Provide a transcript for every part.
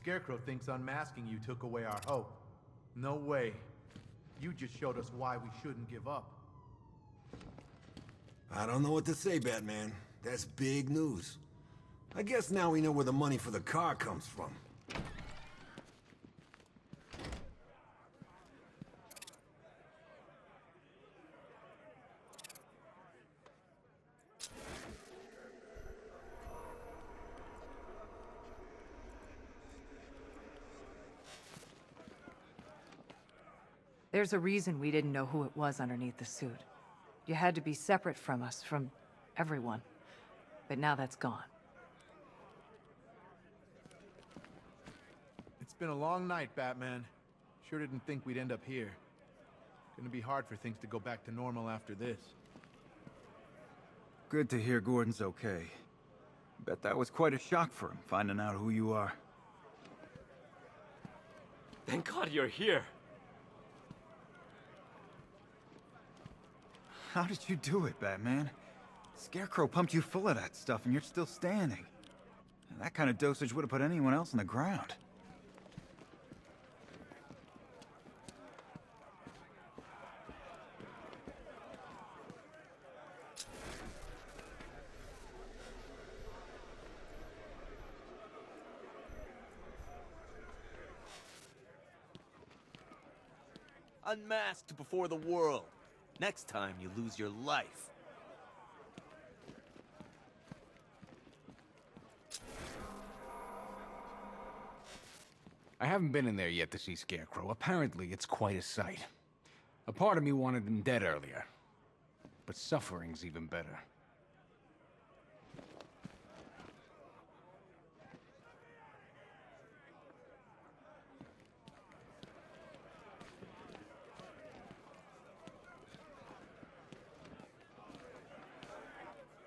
Scarecrow thinks unmasking you took away our hope. No way. You just showed us why we shouldn't give up. I don't know what to say, Batman. That's big news. I guess now we know where the money for the car comes from. There's a reason we didn't know who it was underneath the suit. You had to be separate from us, from everyone. But now that's gone. It's been a long night, Batman. Sure didn't think we'd end up here. Gonna be hard for things to go back to normal after this. Good to hear Gordon's okay. Bet that was quite a shock for him, finding out who you are. Thank God you're here. How did you do it, Batman? Scarecrow pumped you full of that stuff and you're still standing. That kind of dosage would have put anyone else on the ground. Unmasked before the world. Next time you lose your life. I haven't been in there yet to see Scarecrow. Apparently, it's quite a sight. A part of me wanted him dead earlier. But suffering's even better.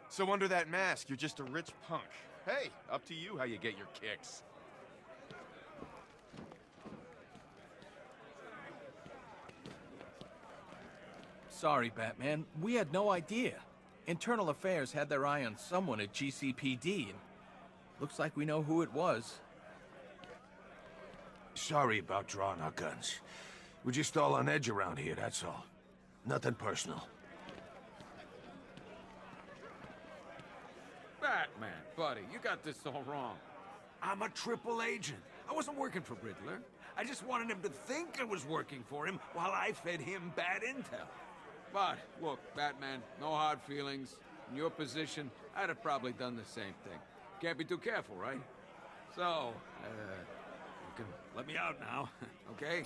So under that mask, you're just a rich punk. Hey, up to you how you get your kicks. Sorry, Batman. We had no idea. Internal Affairs had their eye on someone at GCPD, and looks like we know who it was. Sorry about drawing our guns. We're just all on edge around here, that's all. Nothing personal. Batman, buddy, you got this all wrong. I'm a triple agent. I wasn't working for Riddler. I just wanted him to think I was working for him while I fed him bad intel. But, look, Batman, no hard feelings. In your position, I'd have probably done the same thing. Can't be too careful, right? So, you can let me out now, okay?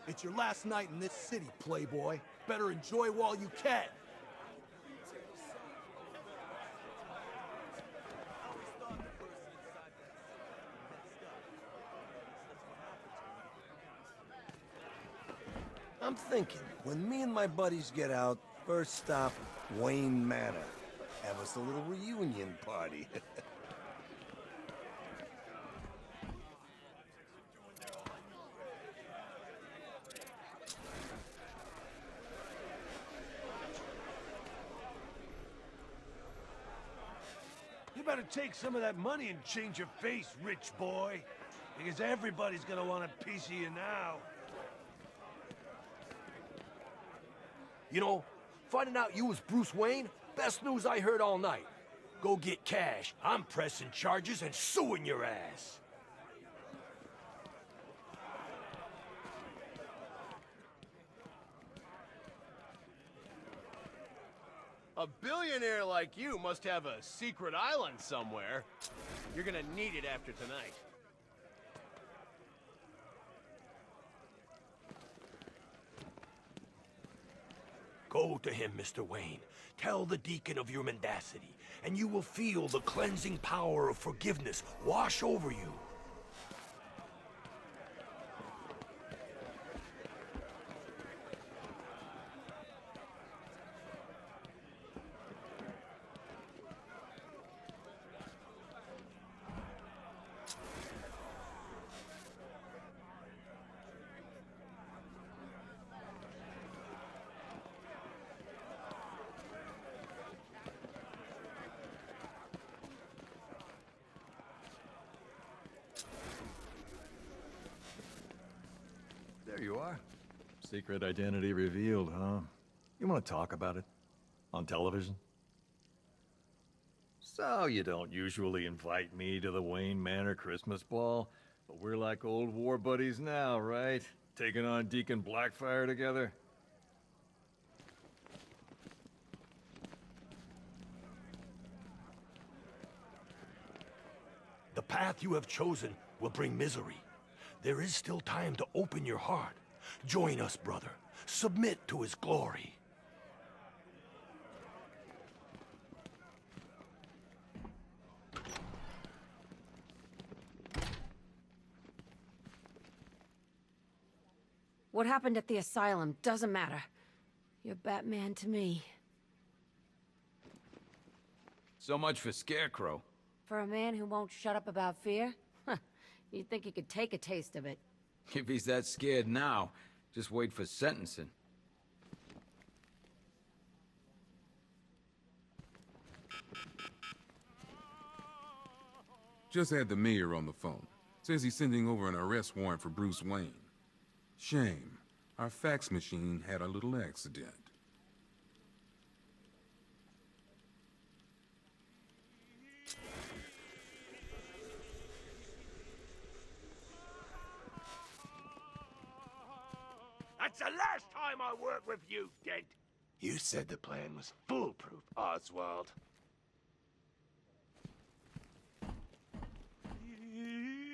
It's your last night in this city, playboy. Better enjoy while you can. I'm thinking, when me and my buddies get out, first stop, Wayne Manor. Have us a little reunion party. You better take some of that money and change your face, rich boy. Because everybody's gonna want a piece of you now. You know, finding out you was Bruce Wayne, best news I heard all night. Go get cash. I'm pressing charges and suing your ass. A billionaire like you must have a secret island somewhere. You're gonna need it after tonight. Go to him, Mr. Wayne. Tell the Deacon of your mendacity, and you will feel the cleansing power of forgiveness wash over you. There you are. Secret identity revealed, huh? You want to talk about it? On television? So, you don't usually invite me to the Wayne Manor Christmas ball, but we're like old war buddies now, right? Taking on Deacon Blackfire together? The path you have chosen will bring misery. There is still time to open your heart. Join us, brother. Submit to his glory. What happened at the asylum doesn't matter. You're Batman to me. So much for Scarecrow. For a man who won't shut up about fear? You'd think he could take a taste of it. If he's that scared now, just wait for sentencing. Just had the mayor on the phone. Says he's sending over an arrest warrant for Bruce Wayne. Shame. Our fax machine had a little accident. That's the last time I work with you, Dent. You said the plan was foolproof, Oswald.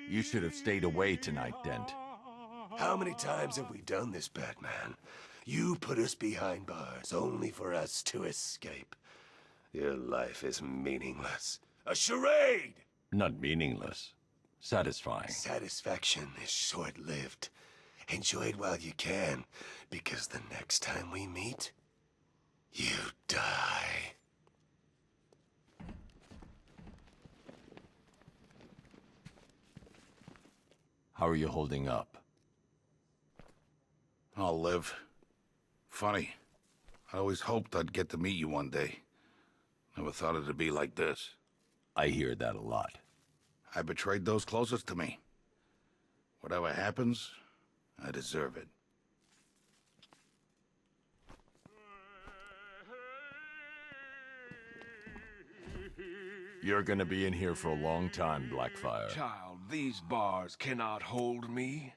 You should have stayed away tonight, Dent. How many times have we done this, Batman? You put us behind bars, only for us to escape. Your life is meaningless. A charade! Not meaningless. Satisfying. Satisfaction is short-lived. Enjoy it while you can, because the next time we meet, you die. How are you holding up? I'll live. Funny. I always hoped I'd get to meet you one day. Never thought it'd be like this. I hear that a lot. I betrayed those closest to me. Whatever happens, I deserve it. You're gonna be in here for a long time, Blackfire. Child, these bars cannot hold me.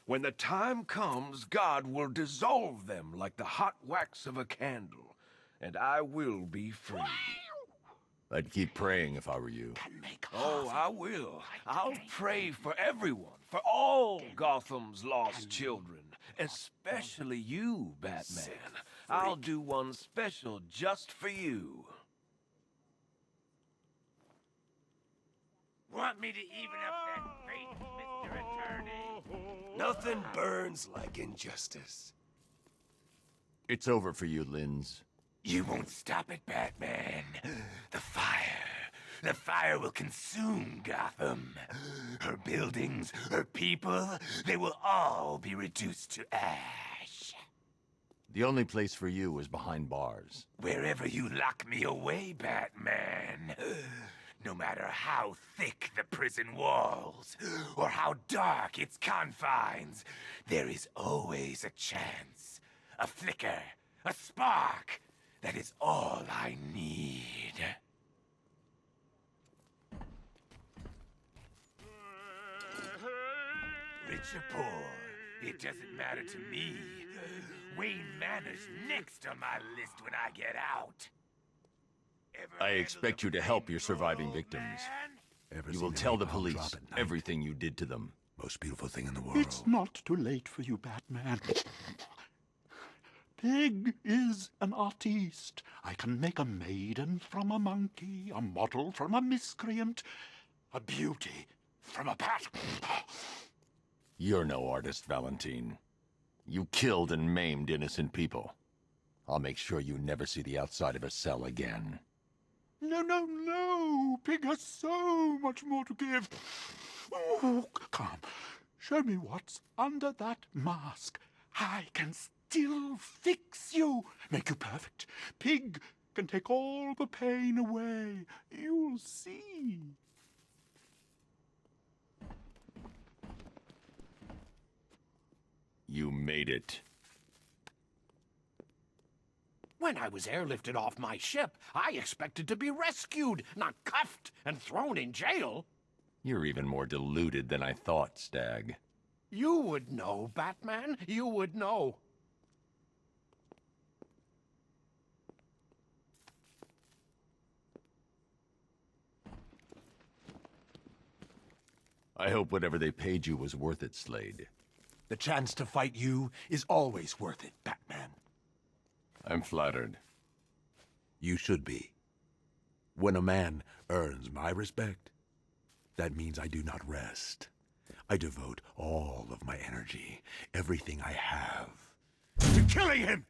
When the time comes, God will dissolve them like the hot wax of a candle, and I will be free. I'd keep praying if I were you. Oh, I will. I'll pray for everyone, for all Gotham's lost children, especially you, Batman. I'll do one special just for you. Want me to even up that fate, Mr. Attorney? Nothing burns like injustice. It's over for you, Linz. You won't stop it, Batman. The fire will consume Gotham. Her buildings, her people, they will all be reduced to ash. The only place for you was behind bars. Wherever you lock me away, Batman. No matter how thick the prison walls, or how dark its confines, there is always a chance, a flicker, a spark. That is all I need. Rich or poor, it doesn't matter to me. Wayne Manor's next on my list when I get out. I expect you to help your surviving victims. You will tell the police everything you did to them. Most beautiful thing in the world. It's not too late for you, Batman. Pig is an artiste. I can make a maiden from a monkey, a model from a miscreant, a beauty from a bat. You're no artist, Valentine. You killed and maimed innocent people. I'll make sure you never see the outside of a cell again. No, no, no! Pig has so much more to give. Oh, come. Show me what's under that mask. I can still fix you. Make you perfect. Pig can take all the pain away. You'll see. You made it. When I was airlifted off my ship, I expected to be rescued, not cuffed and thrown in jail. You're even more deluded than I thought, Stag. You would know, Batman. You would know. I hope whatever they paid you was worth it, Slade. The chance to fight you is always worth it, Batman. I'm flattered. You should be. When a man earns my respect, that means I do not rest. I devote all of my energy, everything I have, to killing him!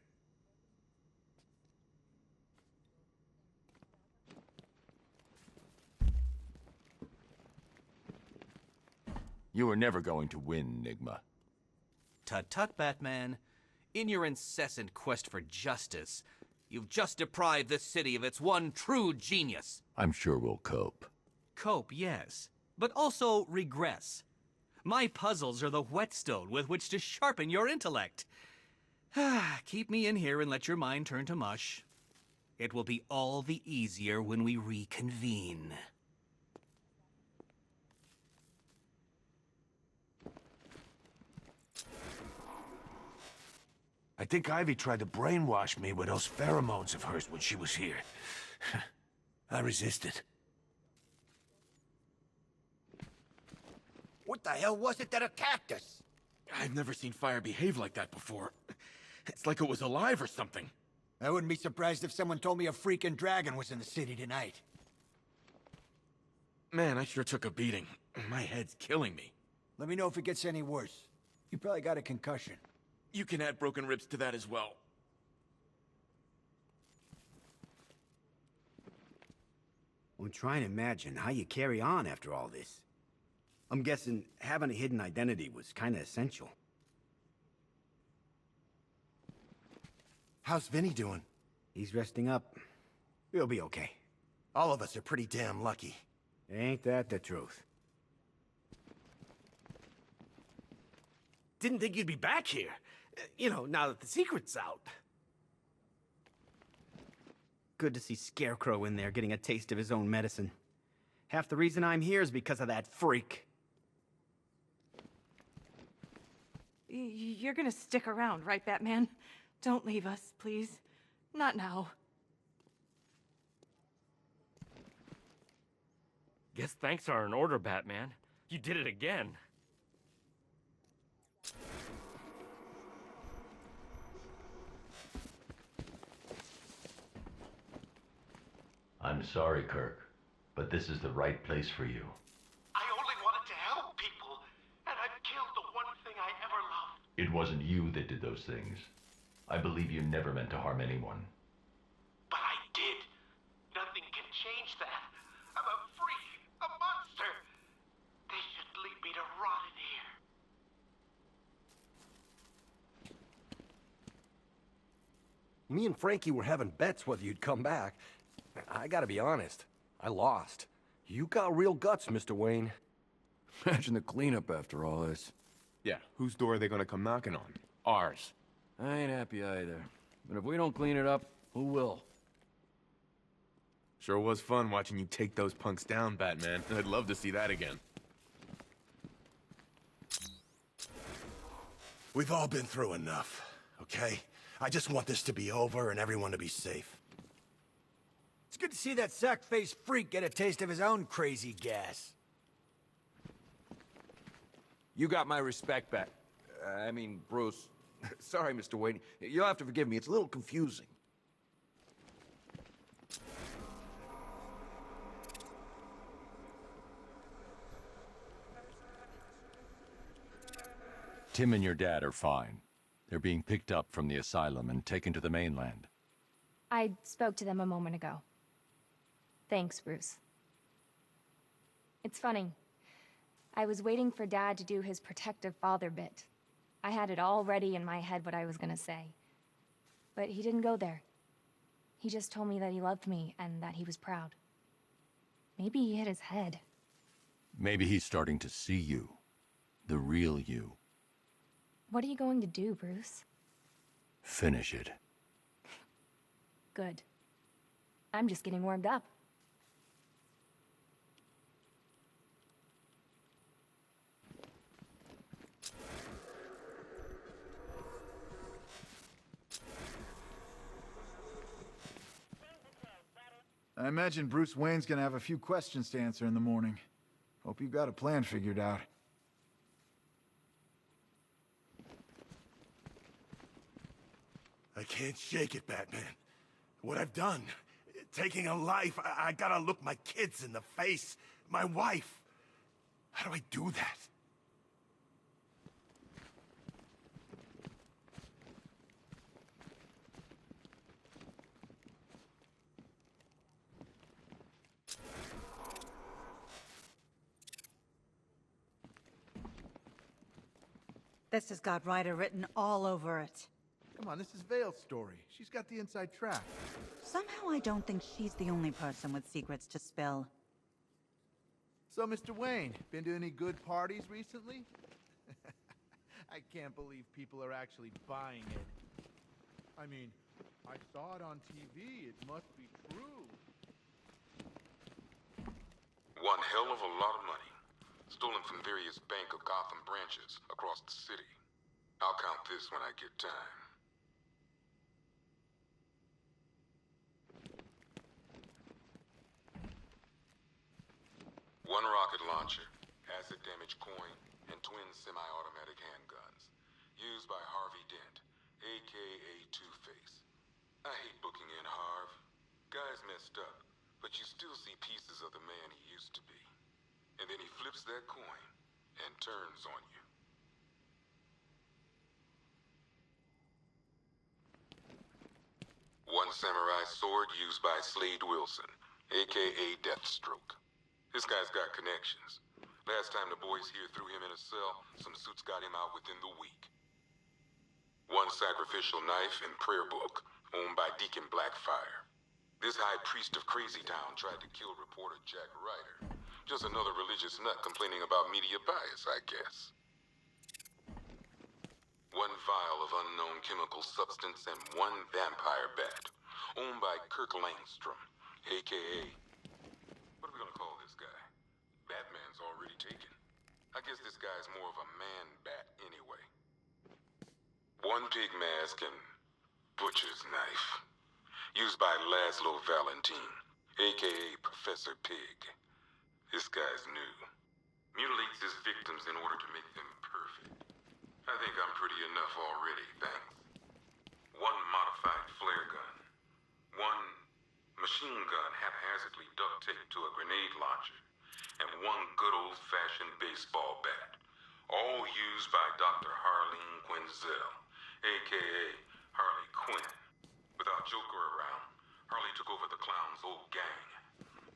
You were never going to win, Nigma. Tut-tut, Batman. In your incessant quest for justice, you've just deprived this city of its one true genius. I'm sure we'll cope. Cope, yes, but also regress. My puzzles are the whetstone with which to sharpen your intellect. Keep me in here and let your mind turn to mush. It will be all the easier when we reconvene. I think Ivy tried to brainwash me with those pheromones of hers when she was here. I resisted. What the hell was it that attacked us? I've never seen fire behave like that before. It's like it was alive or something. I wouldn't be surprised if someone told me a freaking dragon was in the city tonight. Man, I sure took a beating. My head's killing me. Let me know if it gets any worse. You probably got a concussion. You can add broken ribs to that as well. I'm trying to imagine how you carry on after all this. I'm guessing having a hidden identity was kind of essential. How's Vinny doing? He's resting up. He'll be okay. All of us are pretty damn lucky. Ain't that the truth? Didn't think you'd be back here. You know, now that the secret's out. Good to see Scarecrow in there getting a taste of his own medicine. Half the reason I'm here is because of that freak. You're gonna stick around, right, Batman? Don't leave us, please. Not now. Guess thanks are in order, Batman. You did it again. I'm sorry, Kirk, but this is the right place for you. I only wanted to help people, and I've killed the one thing I ever loved. It wasn't you that did those things. I believe you never meant to harm anyone. But I did. Nothing can change that. I'm a freak, a monster. They should leave me to rot in here. Me and Frankie were having bets whether you'd come back. I gotta be honest, I lost. You got real guts, Mr. Wayne. Imagine the cleanup after all this. Yeah, whose door are they gonna come knocking on? Ours. I ain't happy either. But if we don't clean it up, who will? Sure was fun watching you take those punks down, Batman. I'd love to see that again. We've all been through enough, okay? I just want this to be over and everyone to be safe. It's good to see that sack-faced freak get a taste of his own crazy gas. You got my respect back. I mean, Bruce. Sorry, Mr. Wayne. You'll have to forgive me. It's a little confusing. Tim and your dad are fine. They're being picked up from the asylum and taken to the mainland. I spoke to them a moment ago. Thanks, Bruce. It's funny. I was waiting for Dad to do his protective father bit. I had it all ready in my head what I was gonna say. But he didn't go there. He just told me that he loved me and that he was proud. Maybe he hit his head. Maybe he's starting to see you. The real you. What are you going to do, Bruce? Finish it. Good. I'm just getting warmed up. I imagine Bruce Wayne's gonna have a few questions to answer in the morning. Hope you got a plan figured out. I can't shake it, Batman. What I've done, taking a life, I gotta look my kids in the face, my wife. How do I do that? This has got Ryder written all over it. Come on, this is Vale's story. She's got the inside track. Somehow I don't think she's the only person with secrets to spill. So, Mr. Wayne, been to any good parties recently? I can't believe people are actually buying it. I mean, I saw it on TV. It must be true. One hell of a lot of money. Stolen from various Bank of Gotham branches across the city. I'll count this when I get time. One rocket launcher, acid damage coin, and twin semi-automatic handguns. Used by Harvey Dent, aka Two-Face. I hate booking in Harv. Guy's messed up, but you still see pieces of the man he used to be. And then he flips that coin and turns on you. One samurai sword used by Slade Wilson, aka Deathstroke. This guy's got connections. Last time the boys here threw him in a cell, some suits got him out within the week. One sacrificial knife and prayer book, owned by Deacon Blackfire. This high priest of Crazy Town tried to kill reporter Jack Ryder. Just another religious nut complaining about media bias, I guess. One vial of unknown chemical substance and one vampire bat, owned by Kirk Langstrom, aka... What are we gonna call this guy? Batman's already taken. I guess this guy's more of a man-bat anyway. One pig mask and butcher's knife, used by Laszlo Valentine, aka Professor Pig. This guy's new. Mutilates his victims in order to make them perfect. I think I'm pretty enough already, thanks. One modified flare gun. One machine gun haphazardly duct taped to a grenade launcher. And one good old-fashioned baseball bat. All used by Dr. Harleen Quinzel, a.k.a. Harley Quinn. Without Joker around, Harley took over the clown's old gang.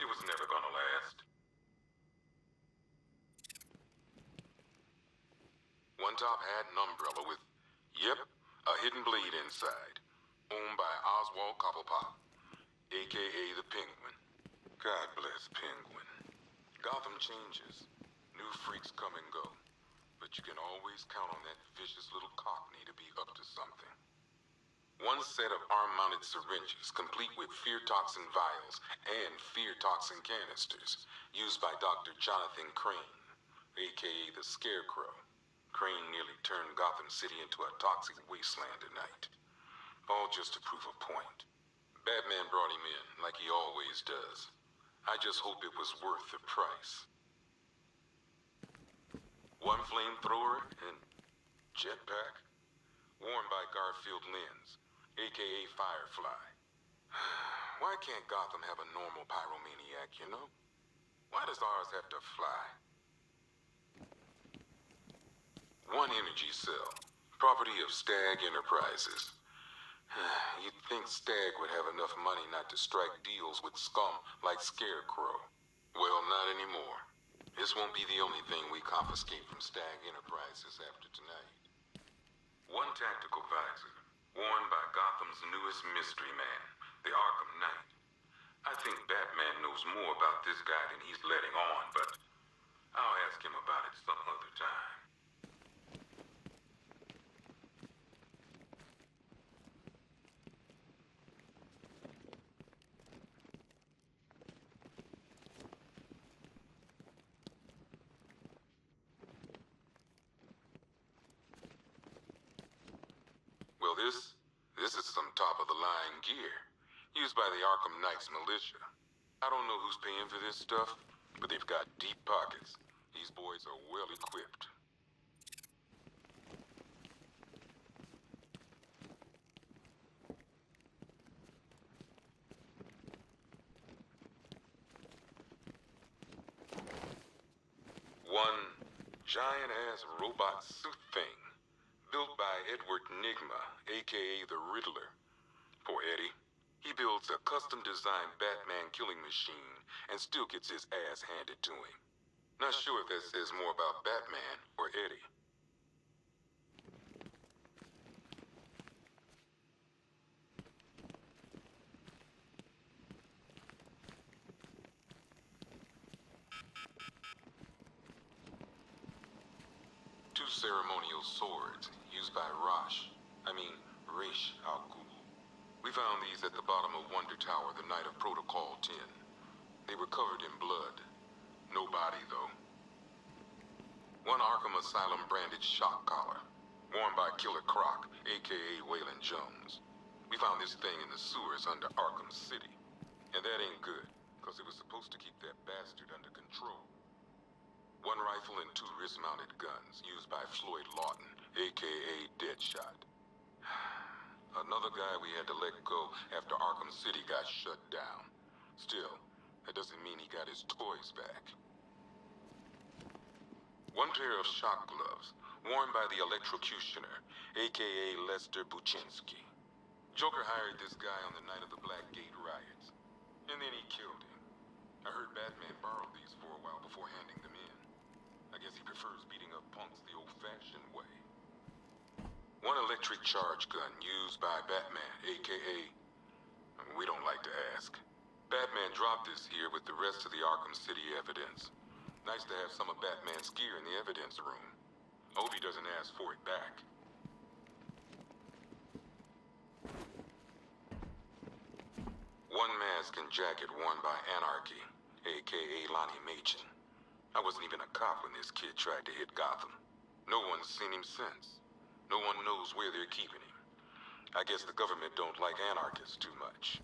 It was never gonna last. One top hat and umbrella with, yep, a hidden blade inside. Owned by Oswald Cobblepot, a.k.a. the Penguin. God bless Penguin. Gotham changes. New freaks come and go. But you can always count on that vicious little cockney to be up to something. One set of arm-mounted syringes, complete with fear toxin vials and fear toxin canisters, used by Dr. Jonathan Crane, a.k.a. the Scarecrow. Crane nearly turned Gotham City into a toxic wasteland tonight. All just to prove a point. Batman brought him in, like he always does. I just hope it was worth the price. One flamethrower and jetpack, worn by Garfield Lens, a.k.a. Firefly. Why can't Gotham have a normal pyromaniac, you know? Why does ours have to fly? One energy cell, property of Stag Enterprises. You'd think Stag would have enough money not to strike deals with scum like Scarecrow. Well, not anymore. This won't be the only thing we confiscate from Stag Enterprises after tonight. One tactical visor, worn by Gotham's newest mystery man, the Arkham Knight. I think Batman knows more about this guy than he's letting on, but I'll ask him about it some other time. This is some top-of-the-line gear, used by the Arkham Knights militia. I don't know who's paying for this stuff, but they've got deep pockets. These boys are well equipped. One giant-ass robot suit thing, built by Edward Nigma, aka the Riddler. Poor Eddie. He builds a custom-designed Batman killing machine and still gets his ass handed to him. Not sure if that says more about Batman or Eddie. Two ceremonial swords used by Raish Al Ghul. We found these at the bottom of Wonder Tower the night of Protocol 10. They were covered in blood. No body, though. One Arkham Asylum branded shock collar, worn by Killer Croc, aka Waylon Jones. We found this thing in the sewers under Arkham City. And that ain't good, because it was supposed to keep that bastard under control. One rifle and two wrist-mounted guns, used by Floyd Lawton, aka Deadshot. Another guy we had to let go after Arkham City got shut down. Still, that doesn't mean he got his toys back. One pair of shock gloves, worn by the electrocutioner, aka Lester Buczynski. Joker hired this guy on the night of the Blackgate riots, and then he killed him. I heard Batman borrowed these for a while before handing them in. I guess he prefers beating up punks the old-fashioned way. One electric charge gun used by Batman, aka... we don't like to ask. Batman dropped this here with the rest of the Arkham City evidence. Nice to have some of Batman's gear in the evidence room. I hope he doesn't ask for it back. One mask and jacket worn by Anarchy, aka Lonnie Machin. I wasn't even a cop when this kid tried to hit Gotham. No one's seen him since. No one knows where they're keeping him. I guess the government don't like anarchists too much.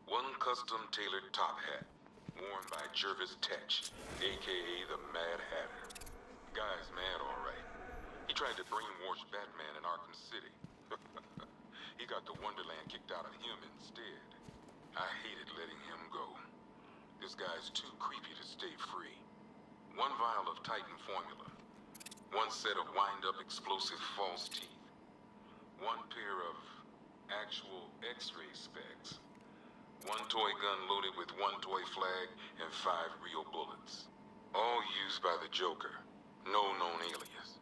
One custom-tailored top hat, worn by Jervis Tetch, a.k.a. the Mad Hatter. Guy's mad, all right. He tried to brainwash Batman in Arkham City. He got the Wonderland kicked out of him instead. I hated letting him go. This guy's too creepy to stay free. One vial of Titan formula. One set of wind-up explosive false teeth. One pair of actual X-ray specs. One toy gun loaded with one toy flag and 5 real bullets. All used by the Joker. No known alias.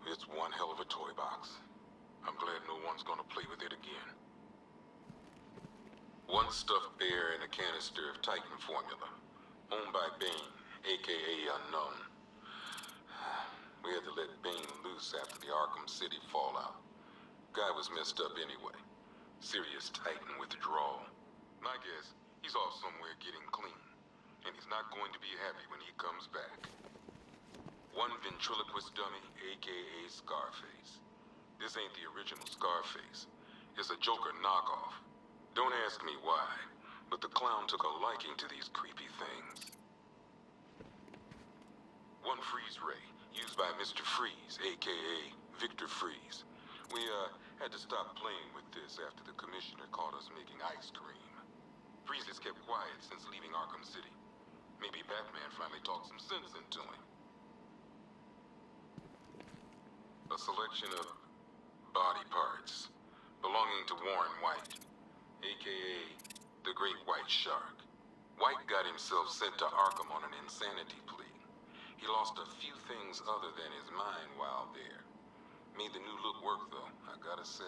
It's one hell of a toy box. I'm glad no one's gonna play with it again. One stuffed bear and a canister of Titan formula. Owned by Bane, aka Unknown. We had to let Bane loose after the Arkham City fallout. Guy was messed up anyway. Serious Titan withdrawal. My guess, he's off somewhere getting clean. And he's not going to be happy when he comes back. One ventriloquist dummy, aka Scarface. This ain't the original Scarface. It's a Joker knockoff. Don't ask me why, but the clown took a liking to these creepy things. One freeze ray, used by Mr. Freeze, aka Victor Freeze. We, had to stop playing with this after the commissioner caught us making ice cream. Freeze has kept quiet since leaving Arkham City. Maybe Batman finally talked some sense into him. A selection of body parts belonging to Warren White, aka the Great White Shark. White got himself sent to Arkham on an insanity plea. He lost a few things other than his mind while there. Made the new look work, though, I gotta say.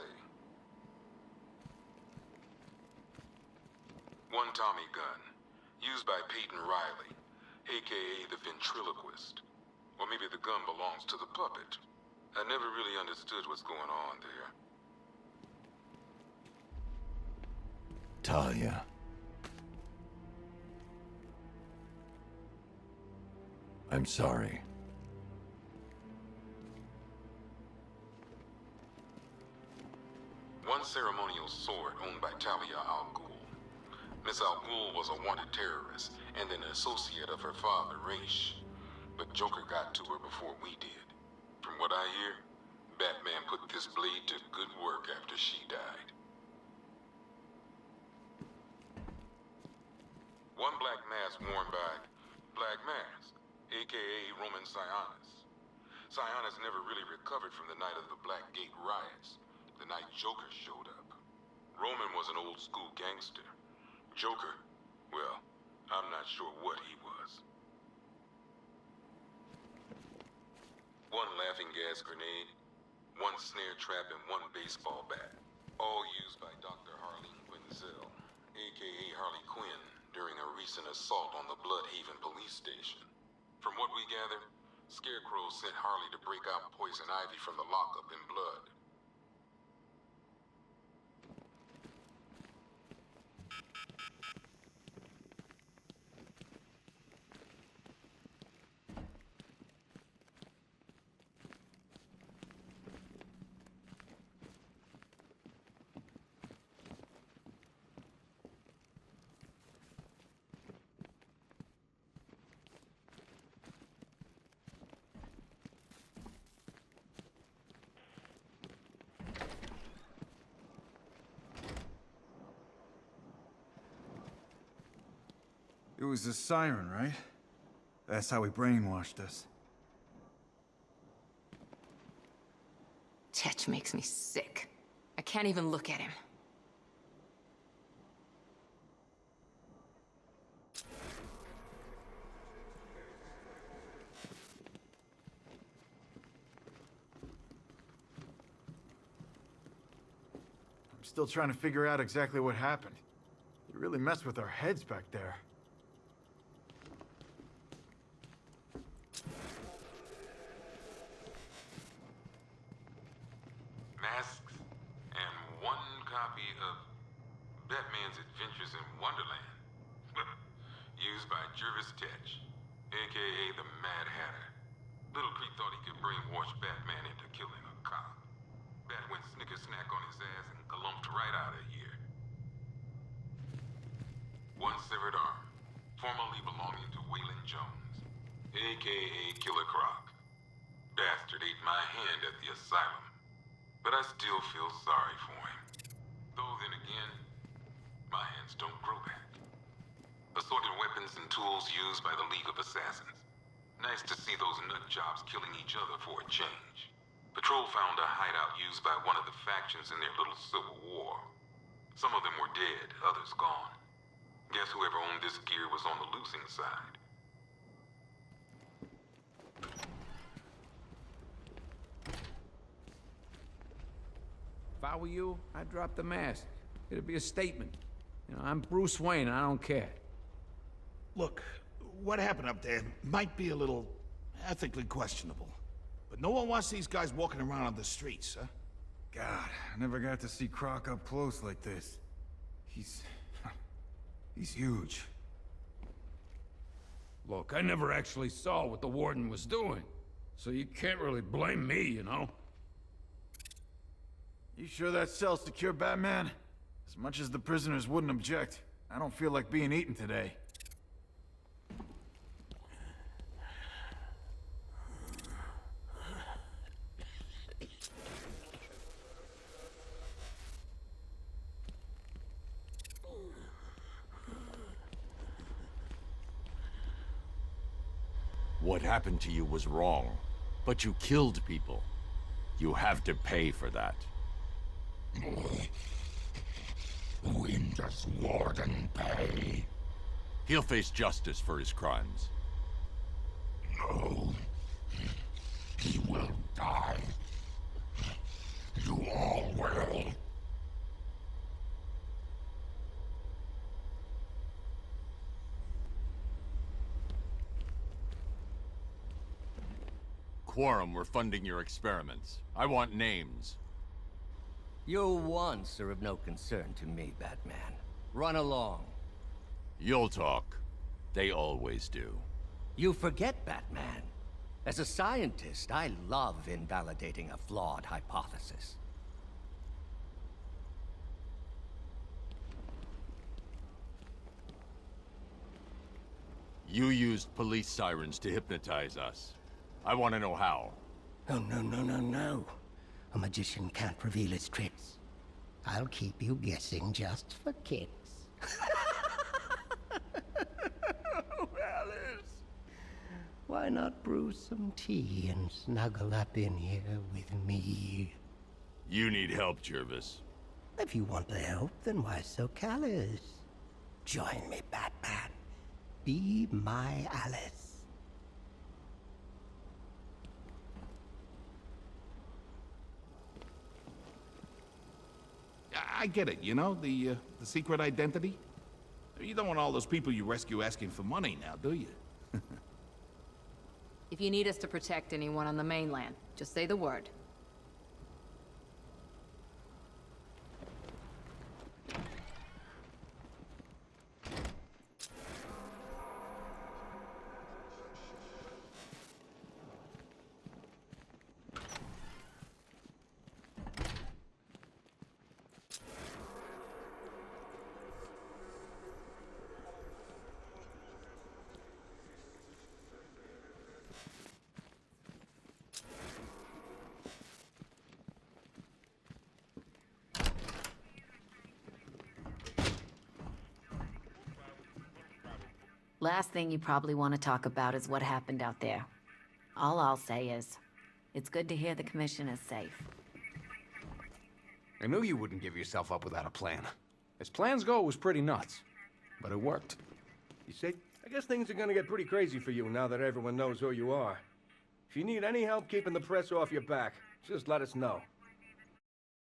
One Tommy gun, used by Peyton Riley, aka the ventriloquist. Or maybe the gun belongs to the puppet. I never really understood what's going on there. Talia. I'm sorry. ceremonial sword owned by Talia al Ghul. Miss al Ghul was a wanted terrorist and an associate of her father, Raish. But Joker got to her before we did. From what I hear, Batman put this blade to good work after she died. One black mask worn by Black Mask, aka Roman Sionis. Sionis never really recovered from the night of the Black Gate riots, the night Joker showed up. Roman was an old school gangster. Joker, well, I'm not sure what he was. One laughing gas grenade, one snare trap, and one baseball bat. All used by Dr. Harleen Quinzel, aka Harley Quinn, during a recent assault on the Bloodhaven police station. From what we gather, Scarecrow sent Harley to break out Poison Ivy from the lockup in Blood. It was the siren, right? That's how he brainwashed us. Tetch makes me sick. I can't even look at him. I'm still trying to figure out exactly what happened. You really messed with our heads back there. Masks and one copy of Batman's Adventures in Wonderland. Used by Jervis Tetch, aka the Mad Hatter. Little Creep thought he could brainwash Batman into killing a cop. Bat went snicker-snack on his ass and glumped right out of here. One severed arm, formerly belonging to Waylon Jones, aka Killer Croc. Bastard ate my hand at the asylum. But I still feel sorry for him. Though then again, my hands don't grow back. Assorted weapons and tools used by the League of Assassins. Nice to see those nut jobs killing each other for a change. Patrol found a hideout used by one of the factions in their little civil war. Some of them were dead, others gone. Guess whoever owned this gear was on the losing side. If I were you, I'd drop the mask. It'd be a statement. You know, I'm Bruce Wayne, I don't care. Look, what happened up there might be a little ethically questionable. But no one wants these guys walking around on the streets, huh? God, I never got to see Croc up close like this. He's huge. Look, I never actually saw what the Warden was doing, so you can't really blame me, you know? You sure that cell's secure, Batman? As much as the prisoners wouldn't object, I don't feel like being eaten today. What happened to you was wrong, but you killed people. You have to pay for that. When does Warden pay? He'll face justice for his crimes. No. He will die. You all will. Quorum, we're funding your experiments. I want names. Your wants are of no concern to me, Batman. Run along. You'll talk. They always do. You forget, Batman. As a scientist, I love invalidating a flawed hypothesis. You used police sirens to hypnotize us. I want to know how. Oh, no. A magician can't reveal his tricks. I'll keep you guessing just for kicks. Alice! Why not brew some tea and snuggle up in here with me? You need help, Jervis. If you want the help, then why so callous? Join me, Batman. Be my Alice. I get it, you know, the secret identity. You don't want all those people you rescue asking for money now, do you? If you need us to protect anyone on the mainland, just say the word. Last thing you probably want to talk about is what happened out there. All I'll say is, it's good to hear the Commission is safe. I knew you wouldn't give yourself up without a plan. As plans go, it was pretty nuts. But it worked. You see, I guess things are gonna get pretty crazy for you now that everyone knows who you are. If you need any help keeping the press off your back, just let us know.